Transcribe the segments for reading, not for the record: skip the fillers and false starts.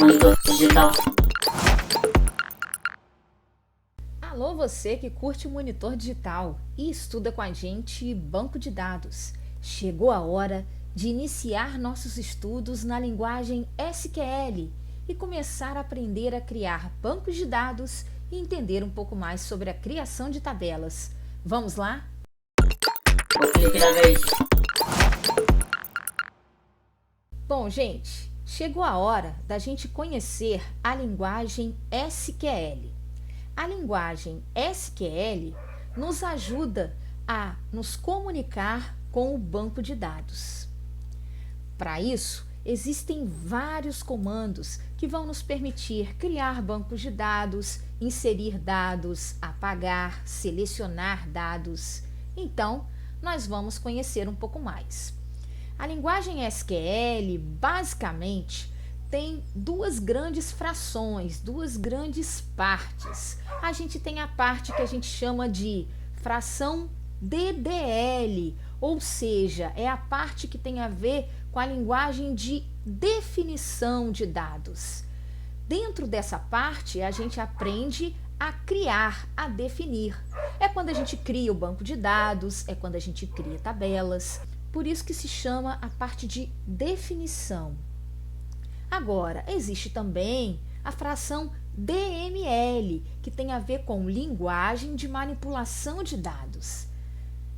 Monitor digital. Alô, você que curte o Monitor Digital e estuda com a gente banco de dados. Chegou a hora de iniciar nossos estudos na linguagem SQL e começar a aprender a criar bancos de dados e entender um pouco mais sobre a criação de tabelas. Vamos lá? O clique da vez. Bom, gente, chegou a hora da gente conhecer a linguagem SQL. A linguagem SQL nos ajuda a nos comunicar com o banco de dados. Para isso, existem vários comandos que vão nos permitir criar bancos de dados, inserir dados, apagar, selecionar dados. Então, nós vamos conhecer um pouco mais. A linguagem SQL, basicamente, tem duas grandes frações, duas grandes partes. A gente tem a parte que a gente chama de fração DDL, ou seja, é a parte que tem a ver com a linguagem de definição de dados. Dentro dessa parte, a gente aprende a criar, a definir. É quando a gente cria o banco de dados, é quando a gente cria tabelas. Por isso que se chama a parte de definição. Agora, existe também a fração DML, que tem a ver com linguagem de manipulação de dados.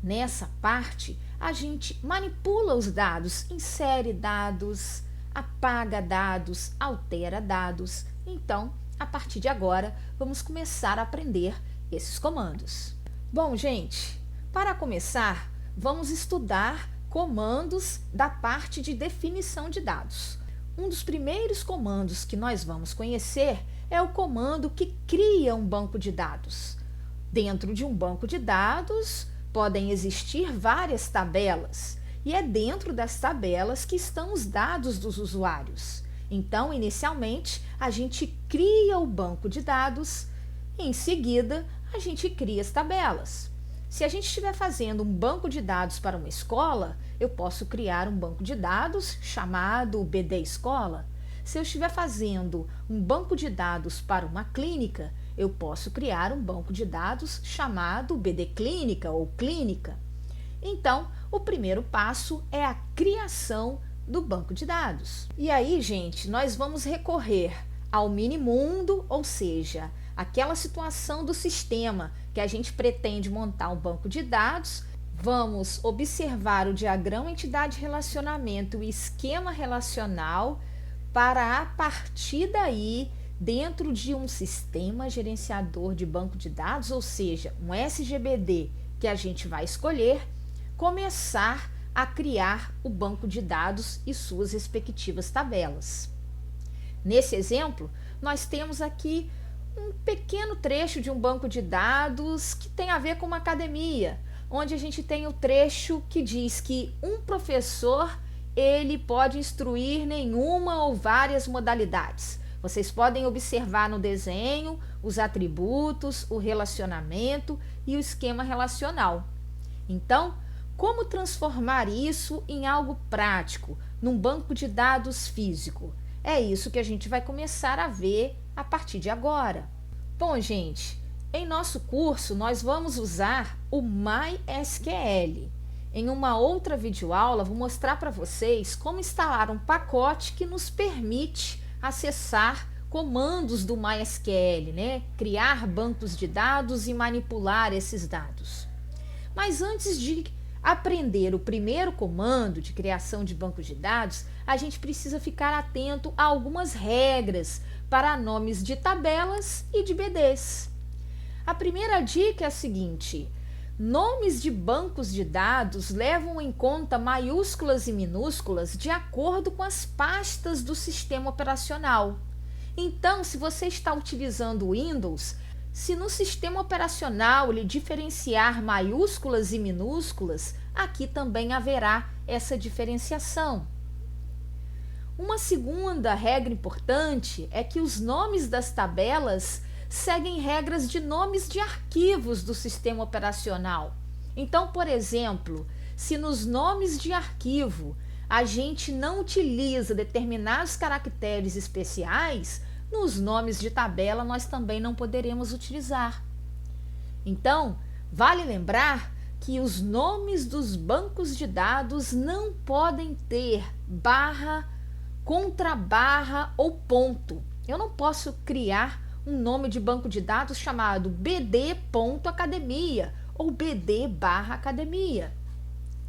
Nessa parte, a gente manipula os dados, insere dados, apaga dados, altera dados. Então, a partir de agora, vamos começar a aprender esses comandos. Bom, gente, para começar, vamos estudar comandos da parte de definição de dados. Um dos primeiros comandos que nós vamos conhecer é o comando que cria um banco de dados. Dentro de um banco de dados podem existir várias tabelas e é dentro das tabelas que estão os dados dos usuários. Então, inicialmente, a gente cria o banco de dados e, em seguida, a gente cria as tabelas. Se a gente estiver fazendo um banco de dados para uma escola, eu posso criar um banco de dados chamado BD Escola. Se eu estiver fazendo um banco de dados para uma clínica, eu posso criar um banco de dados chamado BD Clínica ou Clínica. Então, o primeiro passo é a criação do banco de dados. E aí, gente, nós vamos recorrer ao minimundo, ou seja, aquela situação do sistema que a gente pretende montar um banco de dados. Vamos observar o diagrama entidade-relacionamento e esquema relacional para, a partir daí, dentro de um sistema gerenciador de banco de dados, ou seja, um SGBD que a gente vai escolher, começar a criar o banco de dados e suas respectivas tabelas. Nesse exemplo, nós temos aqui um pequeno trecho de um banco de dados que tem a ver com uma academia, onde a gente tem o trecho que diz que um professor ele pode instruir nenhuma ou várias modalidades. Vocês podem observar no desenho os atributos, o relacionamento e o esquema relacional. Então, como transformar isso em algo prático, num banco de dados físico? É isso que a gente vai começar a ver a partir de agora. Bom, gente, em nosso curso nós vamos usar o MySQL. Em uma outra videoaula vou mostrar para vocês como instalar um pacote que nos permite acessar comandos do MySQL, né? Criar bancos de dados e manipular esses dados. Mas antes de aprender o primeiro comando de criação de banco de dados, a gente precisa ficar atento a algumas regras para nomes de tabelas e de BDs. A primeira dica é a seguinte: nomes de bancos de dados levam em conta maiúsculas e minúsculas de acordo com as pastas do sistema operacional. Então, se você está utilizando o Windows, se no sistema operacional ele diferenciar maiúsculas e minúsculas, aqui também haverá essa diferenciação. Uma segunda regra importante é que os nomes das tabelas seguem regras de nomes de arquivos do sistema operacional. Então, por exemplo, se nos nomes de arquivo a gente não utiliza determinados caracteres especiais, nos nomes de tabela nós também não poderemos utilizar. Então, vale lembrar que os nomes dos bancos de dados não podem ter barra, contrabarra ou ponto. Eu não posso criar um nome de banco de dados chamado bd.academia ou bd/academia.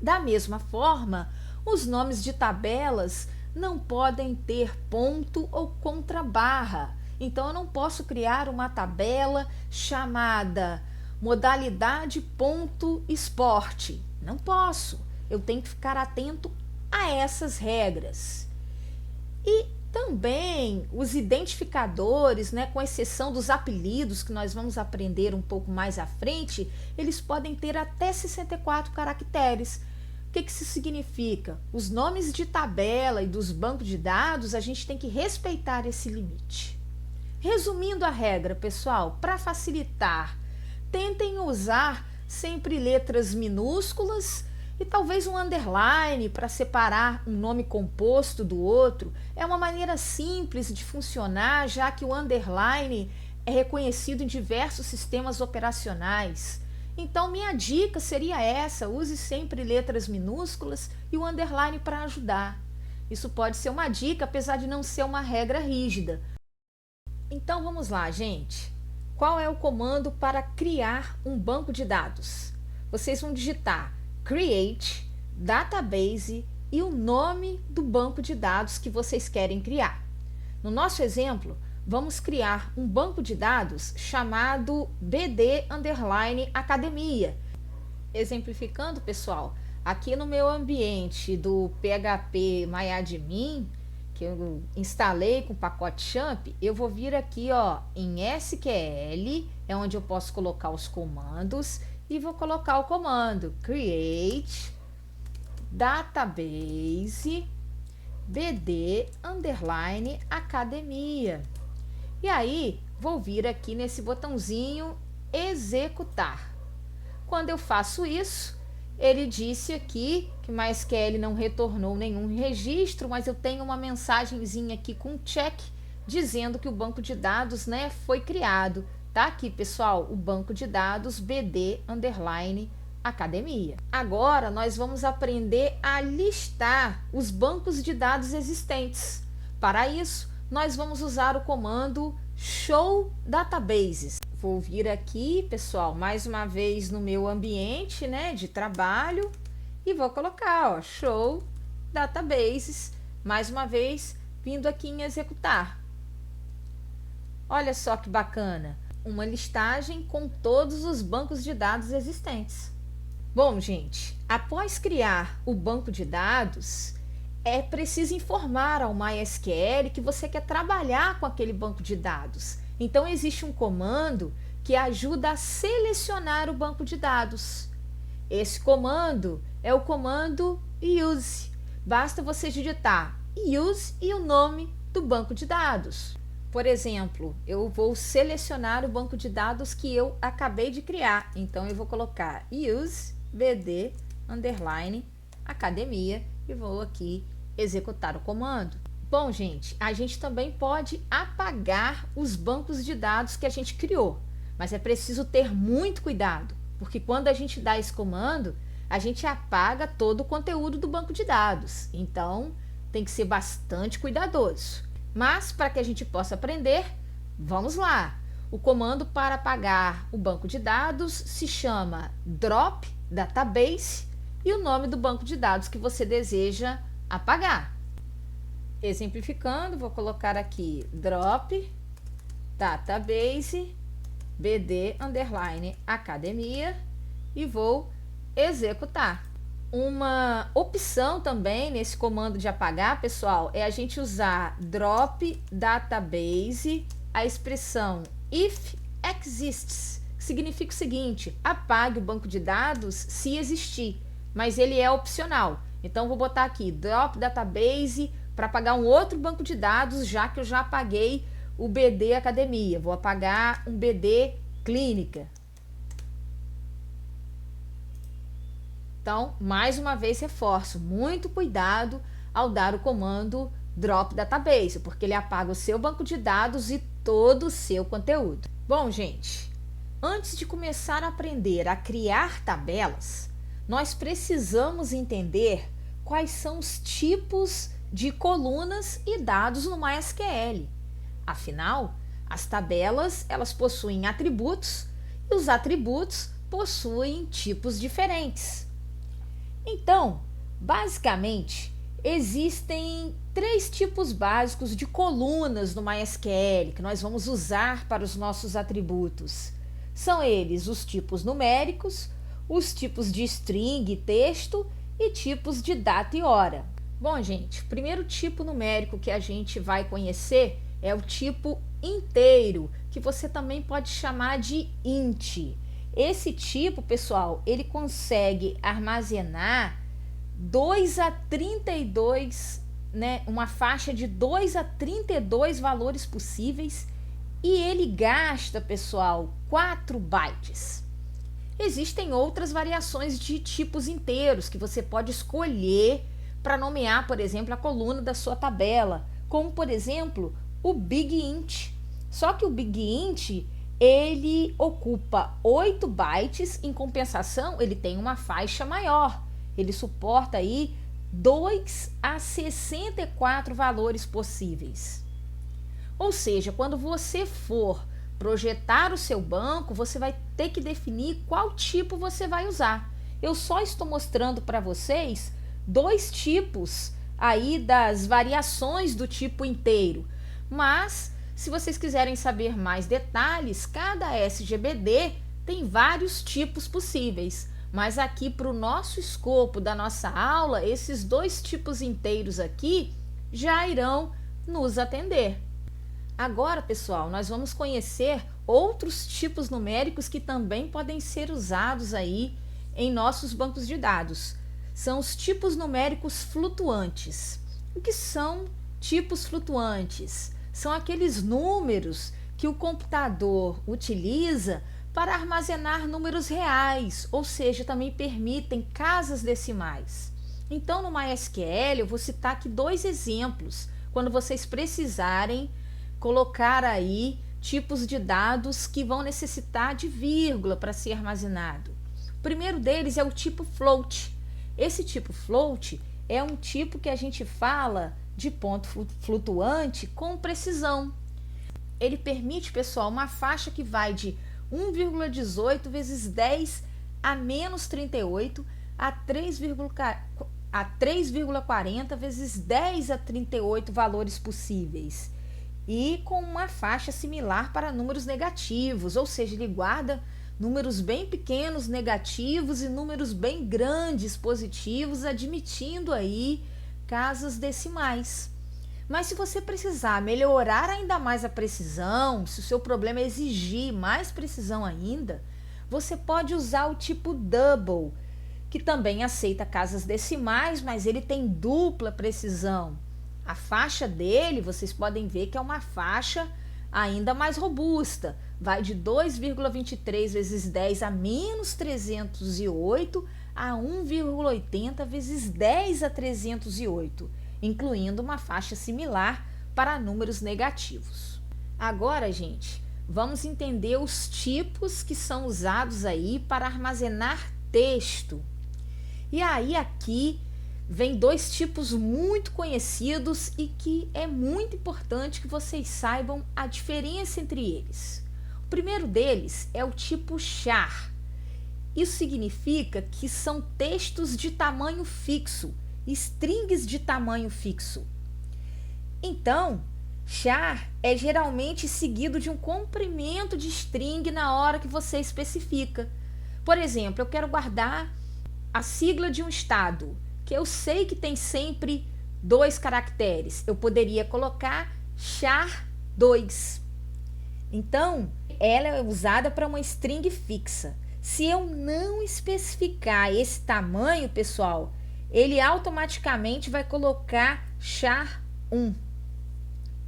Da mesma forma, os nomes de tabelas não podem ter ponto ou contrabarra. Então, eu não posso criar uma tabela chamada modalidade.esporte. Não posso. Eu tenho que ficar atento a essas regras. E também os identificadores, né, com exceção dos apelidos, que nós vamos aprender um pouco mais à frente, eles podem ter até 64 caracteres. O que isso significa? Os nomes de tabela e dos bancos de dados, a gente tem que respeitar esse limite. Resumindo a regra, pessoal, para facilitar, tentem usar sempre letras minúsculas e talvez um underline para separar um nome composto do outro. É uma maneira simples de funcionar, já que o underline é reconhecido em diversos sistemas operacionais. Então, minha dica seria essa: use sempre letras minúsculas e o underline para ajudar. Isso pode ser uma dica, apesar de não ser uma regra rígida. Então, vamos lá, gente. Qual é o comando para criar um banco de dados? Vocês vão digitar create, database e o nome do banco de dados que vocês querem criar. No nosso exemplo, vamos criar um banco de dados chamado bd_academia. Exemplificando, pessoal, aqui no meu ambiente do PHP MyAdmin, que eu instalei com o pacote XAMPP, eu vou vir aqui, ó, em SQL, é onde eu posso colocar os comandos, e vou colocar o comando create database bd_academia. E aí, vou vir aqui nesse botãozinho executar. Quando eu faço isso, ele disse aqui que MySQL não retornou nenhum registro, mas eu tenho uma mensagenzinha aqui com check dizendo que o banco de dados, né, foi criado. Tá aqui, pessoal, o banco de dados bd_academia. Agora nós vamos aprender a listar os bancos de dados existentes. Para isso, nós vamos usar o comando show databases. Vou vir aqui, pessoal, mais uma vez no meu ambiente, né, de trabalho, e vou colocar, ó, show databases, mais uma vez vindo aqui em executar. Olha só que bacana, uma listagem com todos os bancos de dados existentes. Bom, gente, após criar o banco de dados, é preciso informar ao MySQL que você quer trabalhar com aquele banco de dados. Então, existe um comando que ajuda a selecionar o banco de dados. Esse comando é o comando use. Basta você digitar use e o nome do banco de dados. Por exemplo, eu vou selecionar o banco de dados que eu acabei de criar. Então, eu vou colocar use bd_academia e vou aqui executar o comando. Bom, gente, a gente também pode apagar os bancos de dados que a gente criou, mas é preciso ter muito cuidado, porque quando a gente dá esse comando, a gente apaga todo o conteúdo do banco de dados. Então, tem que ser bastante cuidadoso. Mas, para que a gente possa aprender, vamos lá. O comando para apagar o banco de dados se chama drop database e o nome do banco de dados que você deseja apagar. Exemplificando, vou colocar aqui drop database bd_academia e vou executar. Uma opção também nesse comando de apagar, pessoal, é a gente usar drop database, a expressão if exists, que significa o seguinte: apague o banco de dados se existir, mas ele é opcional. Então, vou botar aqui drop database para apagar um outro banco de dados, já que eu já apaguei o BD Academia. Vou apagar um BD Clínica. Então, mais uma vez reforço, muito cuidado ao dar o comando drop database, porque ele apaga o seu banco de dados e todo o seu conteúdo. Bom, gente, antes de começar a aprender a criar tabelas, nós precisamos entender quais são os tipos de colunas e dados no MySQL. Afinal, as tabelas, elas possuem atributos e os atributos possuem tipos diferentes. Então, basicamente, existem 3 tipos básicos de colunas no MySQL que nós vamos usar para os nossos atributos. São eles os tipos numéricos, os tipos de string e texto e tipos de data e hora. Bom, gente, o primeiro tipo numérico que a gente vai conhecer é o tipo inteiro, que você também pode chamar de int. Esse tipo, pessoal, ele consegue armazenar 2 a 32, uma faixa de 2 a 32 valores possíveis e ele gasta, pessoal, 4 bytes. Existem outras variações de tipos inteiros que você pode escolher para nomear, por exemplo, a coluna da sua tabela, como, por exemplo, o Big Int. Só que o Big Int, ele ocupa 8 bytes, em compensação, ele tem uma faixa maior. Ele suporta aí 2 a 64 valores possíveis. Ou seja, quando você for projetar o seu banco, você vai ter que definir qual tipo você vai usar. Eu só estou mostrando para vocês 2 tipos aí das variações do tipo inteiro. Mas, se vocês quiserem saber mais detalhes, cada SGBD tem vários tipos possíveis. Mas aqui, para o nosso escopo da nossa aula, esses 2 tipos inteiros aqui já irão nos atender. Agora, pessoal, nós vamos conhecer outros tipos numéricos que também podem ser usados aí em nossos bancos de dados. São os tipos numéricos flutuantes. O que são tipos flutuantes? São aqueles números que o computador utiliza para armazenar números reais, ou seja, também permitem casas decimais. Então, no MySQL, eu vou citar aqui 2 exemplos, quando vocês precisarem colocar aí tipos de dados que vão necessitar de vírgula para ser armazenado. O primeiro deles é o tipo float. Esse tipo float é um tipo que a gente fala de ponto flutuante com precisão. Ele permite, pessoal, uma faixa que vai de 1,18 vezes 10 a menos 38 a 3,40 vezes 10 a 38 valores possíveis. E com uma faixa similar para números negativos, ou seja, ele guarda números bem pequenos negativos e números bem grandes positivos, admitindo aí casas decimais. Mas se você precisar melhorar ainda mais a precisão, se o seu problema exigir mais precisão ainda, você pode usar o tipo double, que também aceita casas decimais, mas ele tem dupla precisão. A faixa dele, vocês podem ver que é uma faixa ainda mais robusta. Vai de 2,23 vezes 10 a menos 308 a 1,80 vezes 10 a 308, incluindo uma faixa similar para números negativos. Agora, gente, vamos entender os tipos que são usados aí para armazenar texto. E aí aqui vem 2 tipos muito conhecidos e que é muito importante que vocês saibam a diferença entre eles. O primeiro deles é o tipo char. Isso significa que são textos de tamanho fixo, strings de tamanho fixo. Então, char é geralmente seguido de um comprimento de string na hora que você especifica. Por exemplo, eu quero guardar a sigla de um estado, que eu sei que tem sempre 2 caracteres. Eu poderia colocar char2. Então, ela é usada para uma string fixa. Se eu não especificar esse tamanho, pessoal, ele automaticamente vai colocar char1.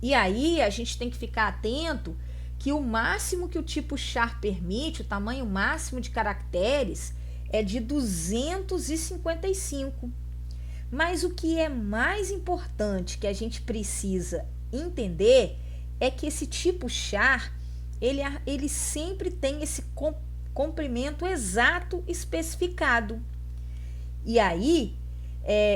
E aí a gente tem que ficar atento que o máximo que o tipo char permite, o tamanho máximo de caracteres, é de 255. Mas o que é mais importante que a gente precisa entender é que esse tipo char, ele sempre tem esse comprimento exato especificado. E aí,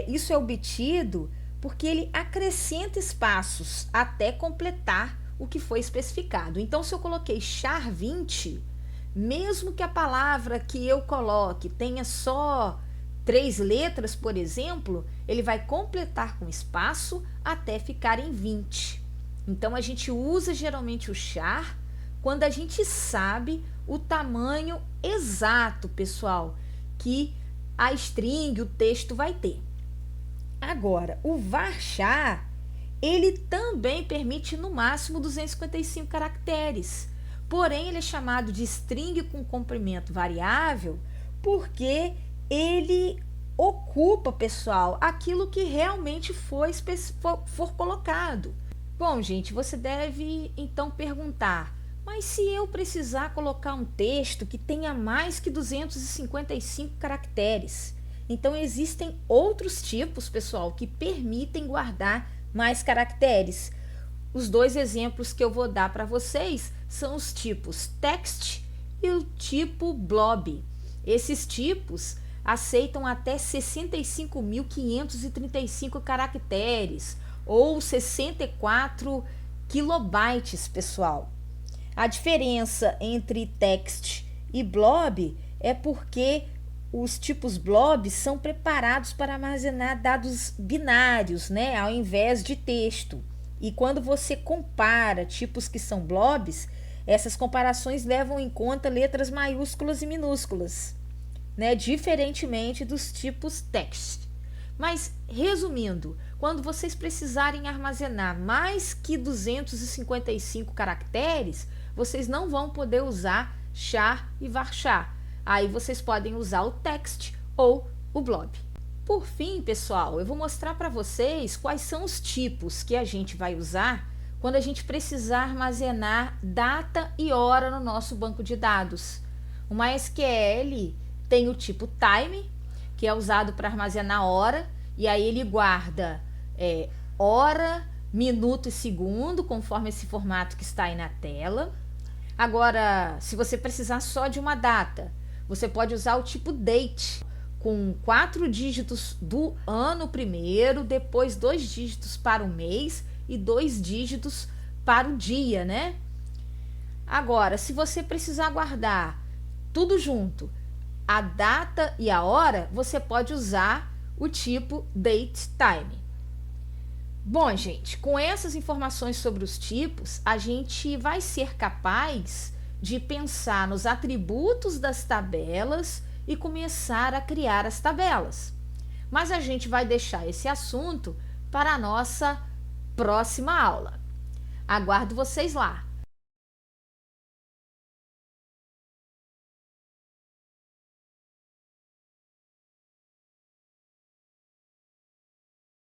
isso é obtido porque ele acrescenta espaços até completar o que foi especificado. Então, se eu coloquei char 20, mesmo que a palavra que eu coloque tenha só 3 letras, por exemplo, ele vai completar com espaço até ficar em 20. Então, a gente usa geralmente o char quando a gente sabe o tamanho exato, pessoal, que a string, o texto vai ter. Agora, o varchar, ele também permite no máximo 255 caracteres. Porém, ele é chamado de string com comprimento variável porque ele ocupa, pessoal, aquilo que realmente for colocado. Bom, gente, você deve então perguntar, mas se eu precisar colocar um texto que tenha mais que 255 caracteres, então existem outros tipos, pessoal, que permitem guardar mais caracteres. Os 2 exemplos que eu vou dar para vocês são os tipos text e o tipo blob. Esses tipos aceitam até 65.535 caracteres ou 64 kilobytes, pessoal. A diferença entre text e blob é porque os tipos blob são preparados para armazenar dados binários, né, ao invés de texto. E quando você compara tipos que são blobs, essas comparações levam em conta letras maiúsculas e minúsculas, né, diferentemente dos tipos text. Mas, resumindo, quando vocês precisarem armazenar mais que 255 caracteres, vocês não vão poder usar char e varchar. Aí vocês podem usar o text ou o blob. Por fim, pessoal, eu vou mostrar para vocês quais são os tipos que a gente vai usar quando a gente precisar armazenar data e hora no nosso banco de dados. O MySQL tem o tipo time, que é usado para armazenar hora, e aí ele guarda hora, minuto e segundo, conforme esse formato que está aí na tela. Agora, se você precisar só de uma data, você pode usar o tipo date, com 4 dígitos do ano primeiro, depois 2 dígitos para o mês e 2 dígitos para o dia, né? Agora, se você precisar guardar tudo junto, a data e a hora, você pode usar o tipo datetime. Bom, gente, com essas informações sobre os tipos, a gente vai ser capaz de pensar nos atributos das tabelas e começar a criar as tabelas. Mas a gente vai deixar esse assunto para a nossa próxima aula. Aguardo vocês lá.